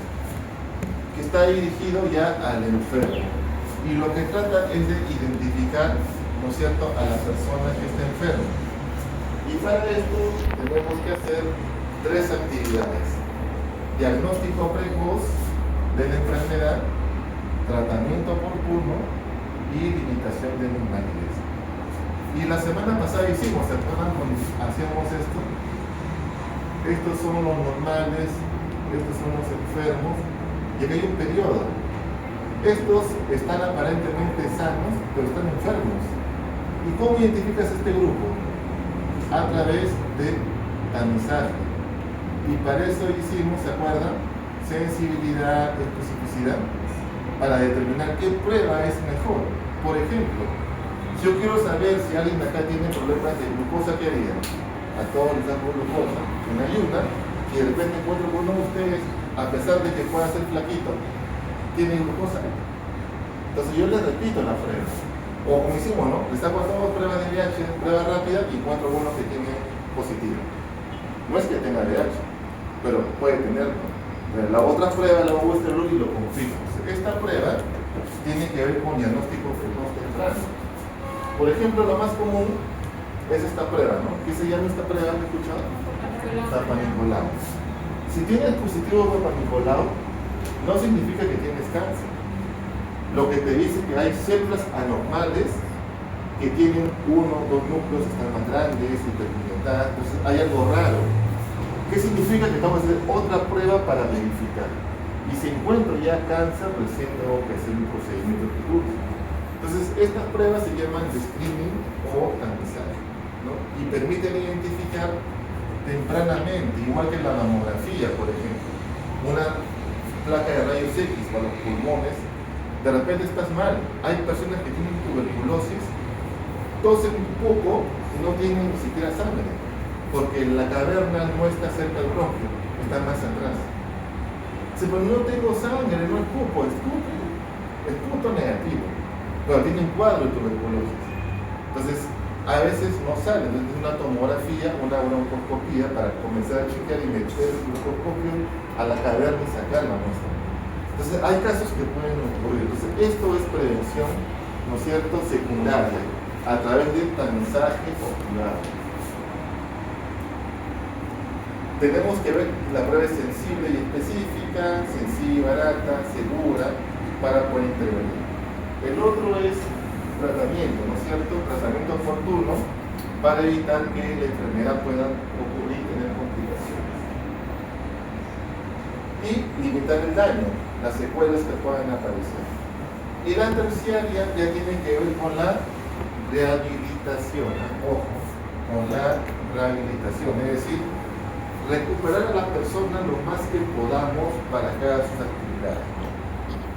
que está dirigido ya al enfermo. Y lo que trata es de identificar, ¿no es cierto?, a la persona que está enferma. Y para esto tenemos que hacer 3 actividades: diagnóstico precoz de la enfermedad, tratamiento oportuno y limitación de la invalidez. Y la semana pasada hicimos, ¿se acuerdan cuando hacíamos esto? Estos son los normales, estos son los enfermos, y aquí hay un periodo. Estos están aparentemente sanos, pero están enfermos. ¿Y cómo identificas este grupo? A través de tamizaje. Y para eso hicimos, ¿se acuerdan? Sensibilidad, especificidad, para determinar qué prueba es mejor. Por ejemplo, si yo quiero saber si alguien de acá tiene problemas de glucosa, ¿qué haría? A todos les hago glucosa en ayuna, y de repente encuentro con uno de ustedes, a pesar de que pueda ser flaquito, tiene glucosa. Entonces yo les repito la prueba. O como hicimos, ¿no? Les hago a todos pruebas de VIH, prueba rápida, y encuentro uno que tiene positivo. No es que tenga VIH, pero puede tenerlo. La otra prueba la hago esterol y lo confirmo. Esta prueba tiene que ver con diagnóstico precoz temprano. Por ejemplo, lo más común es esta prueba, ¿no? ¿Qué se llama esta prueba? ¿Me escuchado? Papa Nicolau. Si tienes positivo Papa Nicolau, no significa que tienes cáncer. Lo que te dice que hay células anormales que tienen 1 o 2 núcleos, están más grandes, hiperpigmentadas, entonces hay algo raro. ¿Qué significa? Que vamos a hacer otra prueba para verificar. Y si encuentro ya cáncer, recién tengo que hacer un procedimiento quirúrgico. Entonces, estas pruebas se llaman de screening o tamizaje, ¿no? Y permiten identificar tempranamente, igual que la mamografía, por ejemplo, una placa de rayos X para los pulmones. De repente estás mal. Hay personas que tienen tuberculosis, tosen un poco y no tienen ni siquiera sangre, porque la caverna no está cerca del bronquio, está más atrás. Si pero no tengo sangre, no escupo, escupo negativo, pero tiene un cuadro de tuberculosis. Entonces, a veces no sale, entonces una tomografía, una broncoscopía para comenzar a chequear y meter el broncoscopio a la caverna y sacar la muestra. Entonces, hay casos que pueden ocurrir. Entonces, esto es prevención, ¿no es cierto?, secundaria, a través del tamizaje ocular. Tenemos que ver que la prueba es sensible y específica, sencilla y barata, segura, para poder intervenir. El otro es tratamiento, ¿no es cierto?, tratamiento oportuno para evitar que la enfermedad pueda ocurrir y tener complicaciones. Y limitar el daño, las secuelas que puedan aparecer. Y la terciaria ya tiene que ver con la rehabilitación, ojo, con la rehabilitación, es decir, recuperar a la persona lo más que podamos para que haga sus actividades.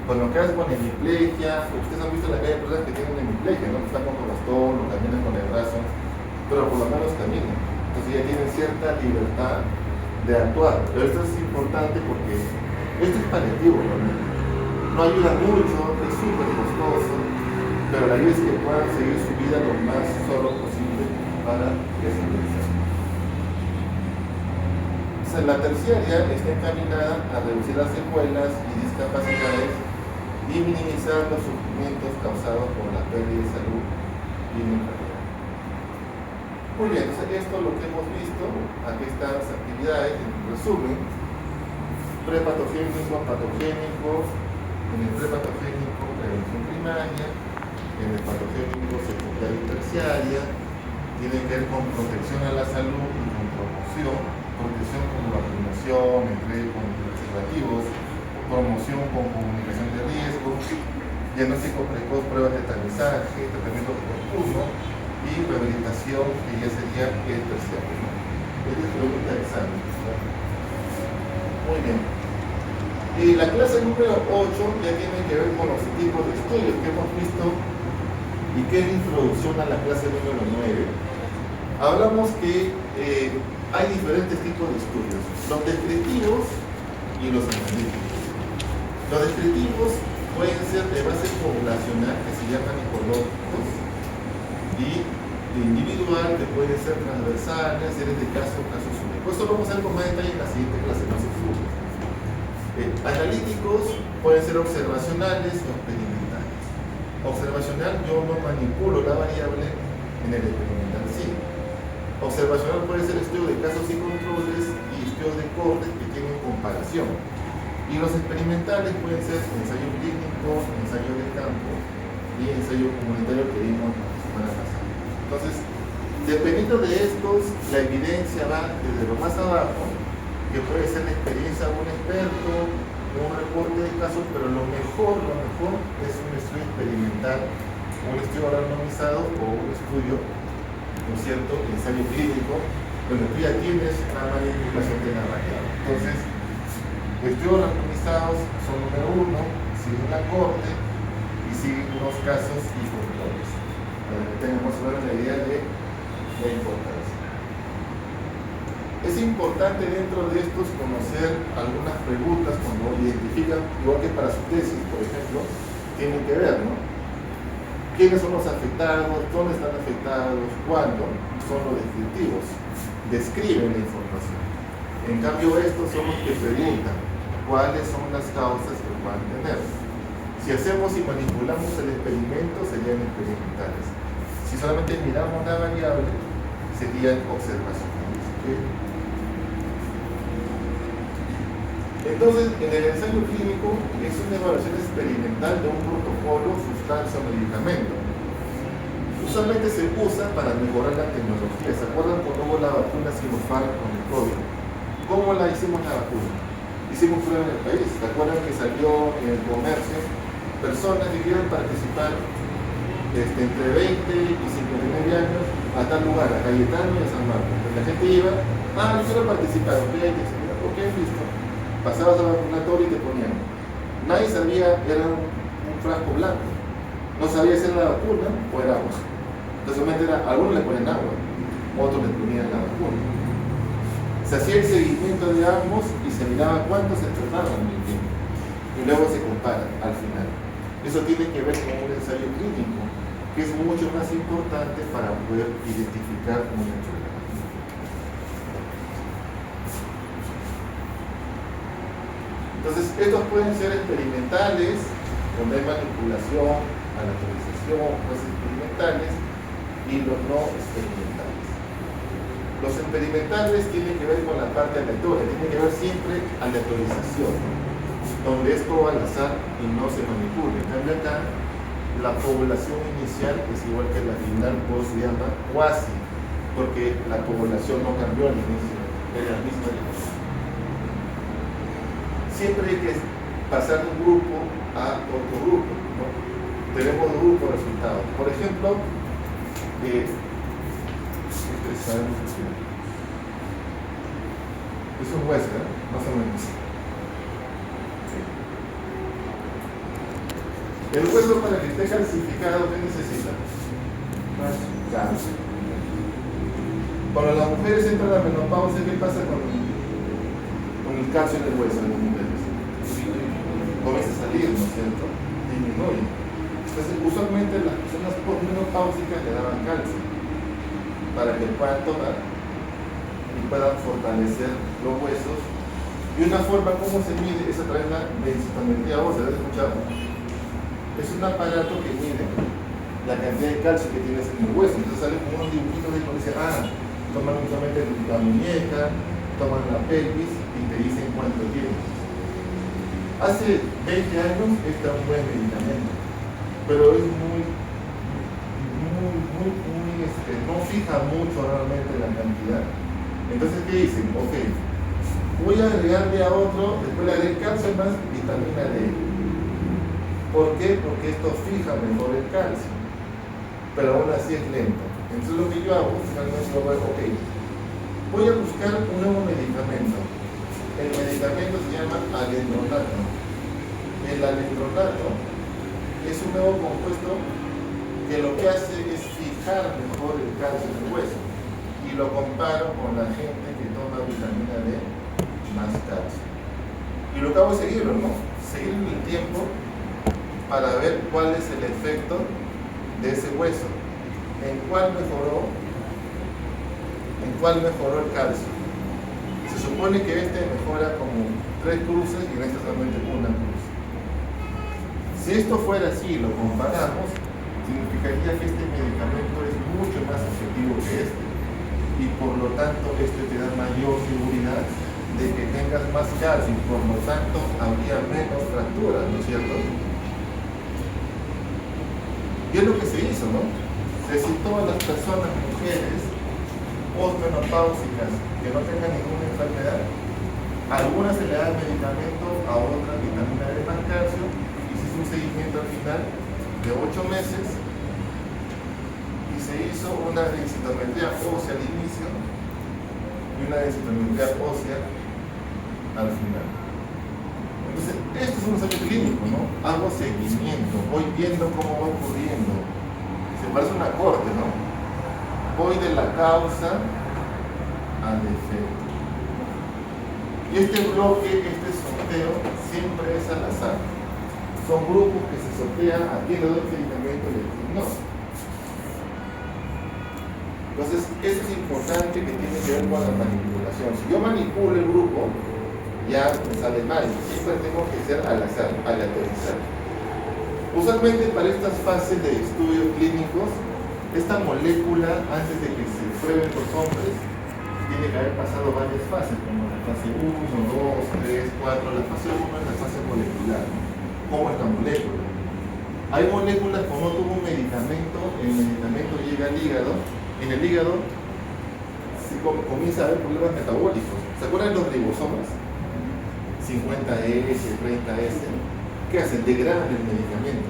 Con lo que hace con hemiplegia, ustedes han visto en la calle personas que tienen hemiplegia, ¿no? Que están con bastón o caminan con el brazo, pero por lo menos caminan. Entonces ya tienen cierta libertad de actuar. Pero esto es importante porque esto es paliativo realmente. No ayuda mucho, es súper costoso, pero la idea es que puedan seguir su vida lo más solo posible para que se realice. La terciaria está encaminada a reducir las secuelas y discapacidades y minimizar los sufrimientos causados por la pérdida de salud y la enfermedad. Muy bien, entonces esto es lo que hemos visto. Aquí están las actividades, en resumen: prepatogénico, patogénico. En el prepatogénico, prevención primaria; en el patogénico, secundaria y terciaria. Tiene que ver con protección a la salud y con promoción. Protección con vacunación, entrega con preservativos, promoción con comunicación de riesgo, diagnóstico precoz, pruebas de tamizaje, tratamiento oportuno y rehabilitación, que ya sería el terciario, ¿no? Esta es pregunta de examen, ¿no? Muy bien. Y la clase número 8 ya tiene que ver con los tipos de estudios que hemos visto y que es la introducción a la clase número 9. Hablamos que hay diferentes tipos de estudios: los descriptivos y los analíticos. Los descriptivos pueden ser de base poblacional, que se llaman ecológicos, y individual, que pueden ser transversales, series de casos únicos. Esto lo vamos a ver con más detalle en la siguiente clase, no se preocupen. Analíticos pueden ser observacionales o experimentales. Observacional, yo no manipulo la variable; en el experimental sí. Observacional puede ser estudio de casos y controles y estudios de cortes que tienen comparación. Y los experimentales pueden ser ensayo clínico, ensayo de campo y ensayo comunitario que vimos la semana pasada. Entonces, dependiendo de estos, la evidencia va desde lo más abajo, que puede ser la experiencia de un experto, un reporte de casos, pero lo mejor es un estudio experimental, un estudio randomizado o un estudio, ¿no es cierto?, ensayo clínico, donde tú ya tienes una manipulación de la variable. Entonces, estudios randomizados son número 1, siguen la corte y siguen unos casos y controles, para que tengamos una idea de la importancia. Es importante dentro de estos conocer algunas preguntas cuando identifican, igual que para su tesis, por ejemplo, tienen que ver, ¿no? ¿Quiénes son los afectados? ¿Dónde están afectados? ¿Cuándo? Son los descriptivos. Describen la información. En cambio, estos son los que preguntan cuáles son las causas que van a tener. Si hacemos y manipulamos el experimento, serían experimentales. Si solamente miramos la variable, serían observacionales. ¿Okay? Entonces, en el ensayo clínico es una evaluación experimental de un protocolo, sustancia o medicamento. Usualmente se usa para mejorar la tecnología. ¿Se acuerdan cuando hubo la vacuna Sinopharm con el COVID? ¿Cómo la hicimos la vacuna? Hicimos prueba en el país. ¿Se acuerdan que salió en el comercio personas que quieran participar entre 20 y 59 años a tal lugar, a Cayetano y a San Marcos? La gente iba, yo quiero participar, ok, listo. Pasabas al vacunatorio y te ponían. Nadie sabía, era un frasco blanco. No sabía si era la vacuna o era agua. Entonces, algunos le ponen agua, otros le ponían la vacuna. Se hacía el seguimiento de ambos y se miraba cuántos se trataban en el tiempo. Y luego se compara al final. Eso tiene que ver con un ensayo clínico, que es mucho más importante para poder identificar un enfermedad. Entonces, estos pueden ser experimentales, donde hay manipulación, aleatorización, cosas experimentales, y los no experimentales. Los experimentales tienen que ver con la parte aleatoria, tienen que ver siempre aleatorización, donde es todo al azar y no se manipula. En cambio acá, la población inicial es igual que la final, pues se llama cuasi, porque la población no cambió al inicio, era la misma. Siempre hay que pasar de un grupo a otro grupo, ¿no? Tenemos dos grupos de resultados. Por ejemplo, que es un hueso, ¿eh? Más o menos. El hueso, para que esté calcificado, ¿qué necesita? Calcio. Cuando las mujeres entran a la menopausia, ¿qué pasa con el calcio en el hueso de las mujeres? Comienza a salir, ¿no es cierto? Disminuye. Entonces, usualmente las personas postmenopáusicas le daban calcio para que puedan tomar y puedan fortalecer los huesos. Y una forma como se mide es a través de la densitometría ósea. ¿Has escuchado? Es un aparato que mide la cantidad de calcio que tienes en el hueso. Entonces sale como unos dibujitos de que dicen, toman únicamente la muñeca, toman la pelvis y te dicen cuánto tienes. Hace 20 años este era un buen medicamento, pero es no fija mucho realmente la cantidad. Entonces, ¿qué dicen? Ok, voy a agregarle a otro, después le agregué calcio más vitamina D. ¿Por qué? Porque esto fija mejor el calcio, pero aún así es lento. Entonces lo que yo hago, finalmente lo hago, ok, voy a buscar un nuevo medicamento. El medicamento se llama alendronato. El alendronato es un nuevo compuesto que lo que hace es fijar mejor el calcio en el hueso. Y lo comparo con la gente que toma vitamina D más calcio. Y lo que hago es seguirlo, ¿no? Seguir en el tiempo para ver cuál es el efecto de ese hueso. ¿En cuál mejoró el calcio? Se supone que este mejora como 3 cruces y en este solamente una cruz. Si esto fuera así, lo comparamos, significaría que este medicamento es mucho más efectivo que este y por lo tanto este te da mayor seguridad de que tengas más calcio y por lo tanto habría menos fracturas, ¿no es cierto? Y es lo que se hizo, ¿no? Si todas las personas, mujeres, postmenopáusicas, que no tengan ninguna enfermedad, a algunas se le da medicamento, a otras vitamina D más calcio, y se hizo un seguimiento al final de 8 meses, y se hizo una densitometría ósea al inicio, y una densitometría ósea al final. Entonces, esto es un ensayo clínico, ¿no? Hago seguimiento, voy viendo cómo va ocurriendo. Se parece una corte, ¿no? Voy de la causa al efecto. Y este bloque, este sorteo, siempre es al azar. Son grupos que se sortean a quién le doy el medicamento y a quién no. Entonces, eso es importante que tiene que ver con la manipulación. Si yo manipulo el grupo, ya me sale mal. Siempre tengo que ser al azar, aleatorizar. Usualmente para estas fases de estudios clínicos, esta molécula, antes de que se prueben los hombres, tiene que haber pasado varias fases, como la fase 1, 2, 3, 4. La fase 1 es la fase molecular, ¿no? ¿Cómo es la molécula? Hay moléculas, como tuvo un medicamento, el medicamento llega al hígado, en el hígado se comienza a haber problemas metabólicos. ¿Se acuerdan de los ribosomas? 50S, 30S, ¿qué hacen? Degradan el medicamento.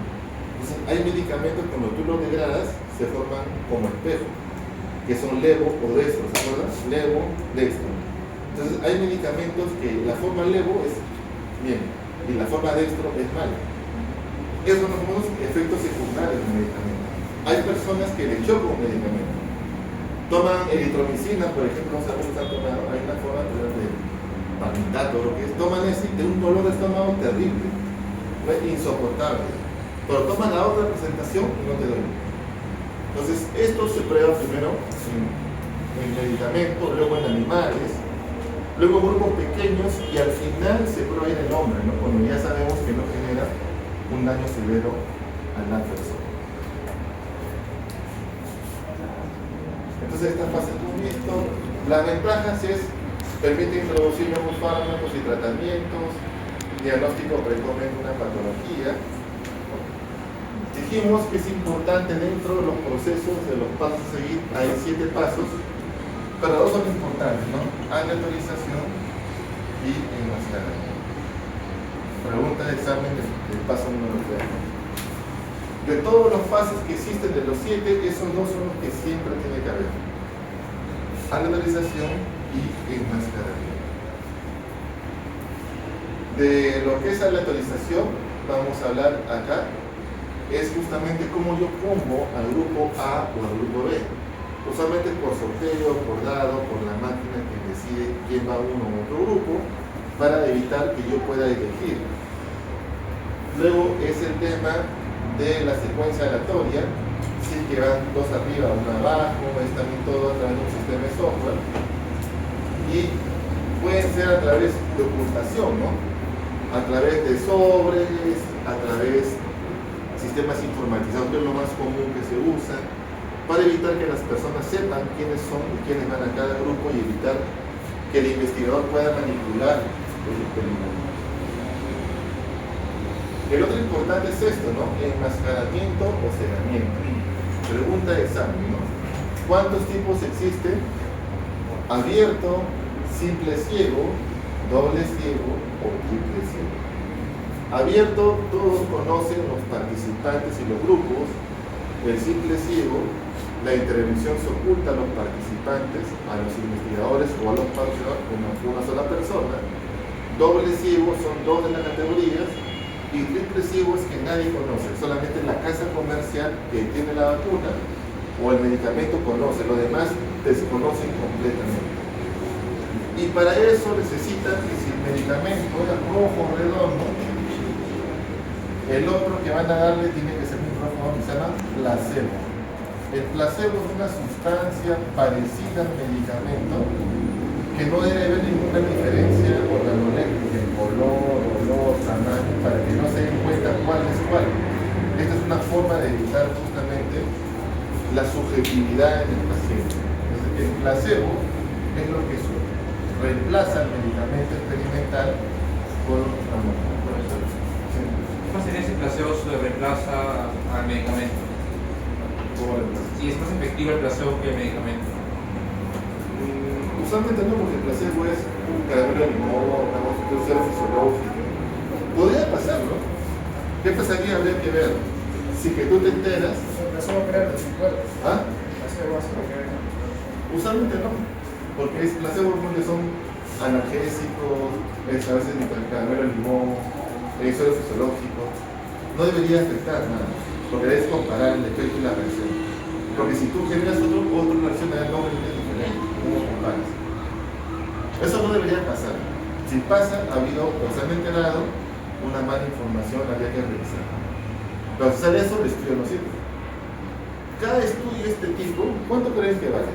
Entonces, hay medicamentos que cuando tú los degradas se forman como espejo, que son levo o destro, ¿se acuerdan? Levo, destro. Entonces, hay medicamentos que la forma levo es bien y la forma destro es mala. Esos son los efectos secundarios del medicamento. Hay personas que le chocan un medicamento. Toman eritromicina, por ejemplo, no sabemos si han tomado, hay una forma de palmitato, lo que es, toman ese de un dolor de estómago terrible, no es insoportable, pero toman la otra presentación y no te duele. Entonces, esto se prueba primero en medicamentos, luego en animales, luego en grupos pequeños y al final se prueba en el hombre, ¿no? Cuando ya sabemos que no genera un daño severo a la persona. Entonces, esta fase de visto, las ventajas es permite introducir nuevos fármacos y tratamientos, diagnóstico precoz de una patología. Dijimos que es importante dentro de los procesos, de los pasos a seguir, hay 7 pasos, pero 2 son importantes, ¿no? Aleatorización y enmascaramiento. Pregunta de examen del paso número 3. De todos los fases que existen de los 7, esos dos son los que siempre tiene que haber: aleatorización y enmascaramiento. De lo que es aleatorización, vamos a hablar acá, es justamente cómo yo pongo al grupo A o al grupo B. Usualmente por sorteo, por dado, por la máquina que decide quién va a uno u otro grupo, para evitar que yo pueda elegir. Luego es el tema de la secuencia aleatoria, si que van dos arriba, uno abajo, es también todo a través de un sistema de software. Y pueden ser a través de ocultación, ¿no? A través de sobres, a través de sistemas informatizados, que es lo más común que se usa, para evitar que las personas sepan quiénes son y quiénes van a cada grupo y evitar que el investigador pueda manipular el experimento. El otro importante es esto, ¿no? Enmascaramiento o cegamiento. Pregunta de examen, ¿no? ¿Cuántos tipos existen? Abierto, simple ciego, doble ciego o triple ciego. Abierto, todos conocen los participantes y los grupos. El simple ciego, la intervención se oculta a los participantes, a los investigadores o a los participantes como una sola persona. Doble ciego son dos de las categorías. Y triple ciego es que nadie conoce, solamente la casa comercial que tiene la vacuna o el medicamento conoce, los demás desconocen completamente. Y para eso necesitan que si el medicamento es rojo o redondo, el otro que van a darle tiene que ser un rojo que se llama placebo. El placebo es una sustancia parecida al medicamento que no debe haber ninguna diferencia organoléptica en color, olor, tamaño, para que no se den cuenta cuál es cuál. Esta es una forma de evitar justamente la subjetividad en el paciente. Entonces, el placebo es lo que reemplaza el medicamento experimental por otra cosa. ¿Cómo sería ese placebo que reemplaza al medicamento? Si es más efectivo el placebo que el medicamento. Usualmente no, porque el placebo es un caramelo de limón, un ser fisiológico. Podría pasar, ¿no? ¿Qué pasaría? Habría que ver. Si que tú te enteras. El placebo crea los anticuerpos. ¿Ah? El placebo hace que crea los anticuerpos. Usualmente no, porque es placebo porque son analgésicos, a veces ni caramelo de limón, suelo fisiológico. No debería afectar nada, porque debes comparar el efecto y la reacción. Porque si tú generas otra reacción, el nombre es diferente, ¿cómo comparas? Eso no debería pasar. Si pasa, ha habido, o se han enterado, una mala información, habría que revisar. Pero si sale eso, el estudio no sirve. Cada estudio de este tipo, ¿cuánto creen que vale?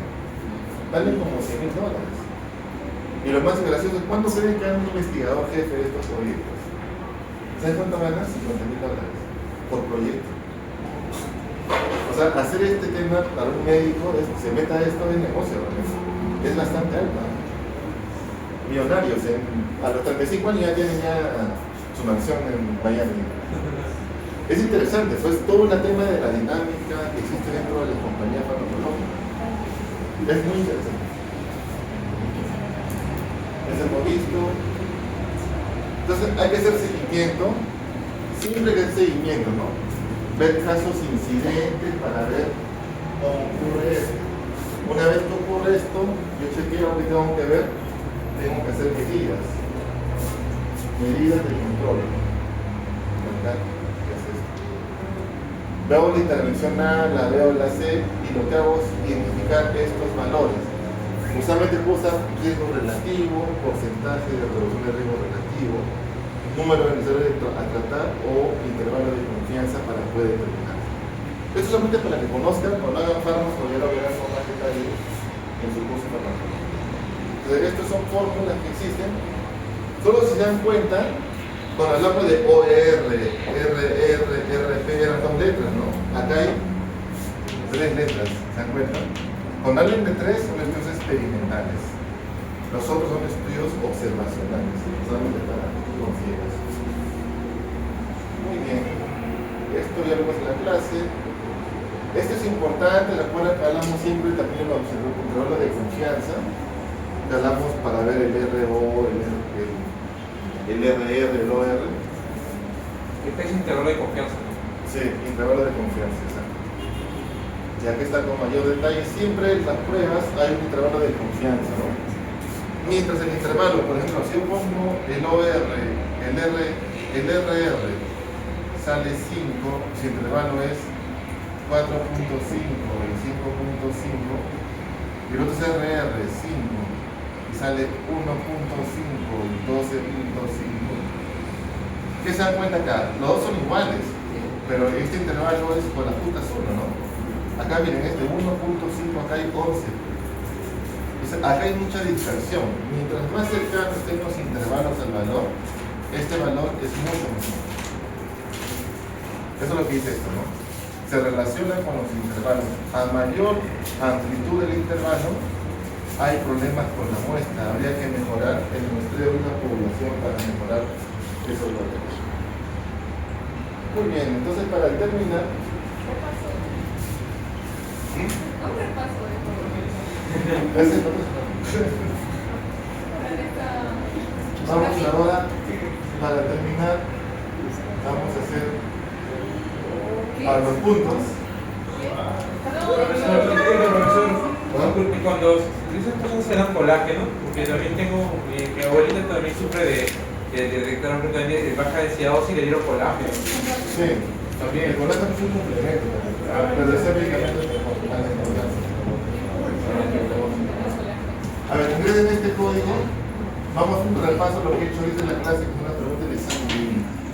Valen como $100,000. Y lo más gracioso es, ¿cuánto creen que gana un investigador jefe de estos proyectos? ¿Saben cuánto gana? $50,000 por proyecto. O sea, hacer este tema para un médico, se meta esto en negocio, realmente. Es bastante alto. Millonarios, a los 35 años ya tienen su mansión en Miami. Es interesante, eso es todo un tema de la dinámica que existe dentro de las compañías farmacológicas. Es muy interesante. Eso hemos visto. Entonces hay que hacer seguimiento, siempre hay que hacer seguimiento, ¿no? Ver casos incidentes para ver cómo ocurre esto. Una vez que ocurre esto, yo chequeo que tengo que ver, tengo que hacer medidas de control. ¿Verdad? ¿Qué es esto? Veo la intervención A, la veo la C, y lo que hago es identificar estos valores. Usualmente puedo usar riesgo relativo, porcentaje de reducción de riesgo relativo, número de necesidades a tratar o intervalo de confianza para poder determinar. Esto solamente para que conozcan, cuando hagan fármacos, ya lo verán con más detalle en su curso farmacológico. Entonces, estas son fórmulas que existen. Solo si se dan cuenta, cuando hablamos de OR, RP, eran 2 letras, ¿no? Acá hay 3 letras, ¿se dan cuenta? Cuando hablan de 3 son estudios experimentales. Los otros son estudios observacionales, solamente para conciegas. Muy bien. Esto ya lo vemos en la clase. Esto es importante, recuerda que hablamos siempre también del control de confianza. Que hablamos para ver el RO, el RR, el OR. ¿Qué es intervalo de confianza? Sí, Sí, intervalo de confianza, exacto. Ya que está con mayor detalle, siempre en las pruebas hay un intervalo de confianza, ¿no? Mientras el intervalo, por ejemplo, si yo pongo el OR, el RR sale 5, si el intervalo es 4.5 y 5.5, y el otro es RR 5 y sale 1.5 y 12.5. ¿Qué se dan cuenta acá? Los dos son iguales, pero este intervalo es por las puntas 1, ¿no? Acá miren, este 1.5, acá hay 11. Acá hay mucha dispersión. Mientras más cercanos estén los intervalos al valor, este valor es mucho mejor. Eso es lo que dice esto, ¿no? Se relaciona con los intervalos. A mayor amplitud del intervalo, hay problemas con la muestra. Habría que mejorar el muestreo de una población para mejorar esos valores. Muy bien, entonces para terminar, Un repaso de todo. ese es otro. Vamos ahora, para terminar, vamos a hacer a los puntos. Cuando esas cosas se dan colágeno, porque también tengo, mi abuelita también sufre de detectar de baja densidad ósea y le dieron colágeno. Sí, también el colágeno es un complemento, pero ese medicamento es mejor, más importante. A ver, ingresen este código, vamos a un repaso lo que he hecho ahorita en la clase con una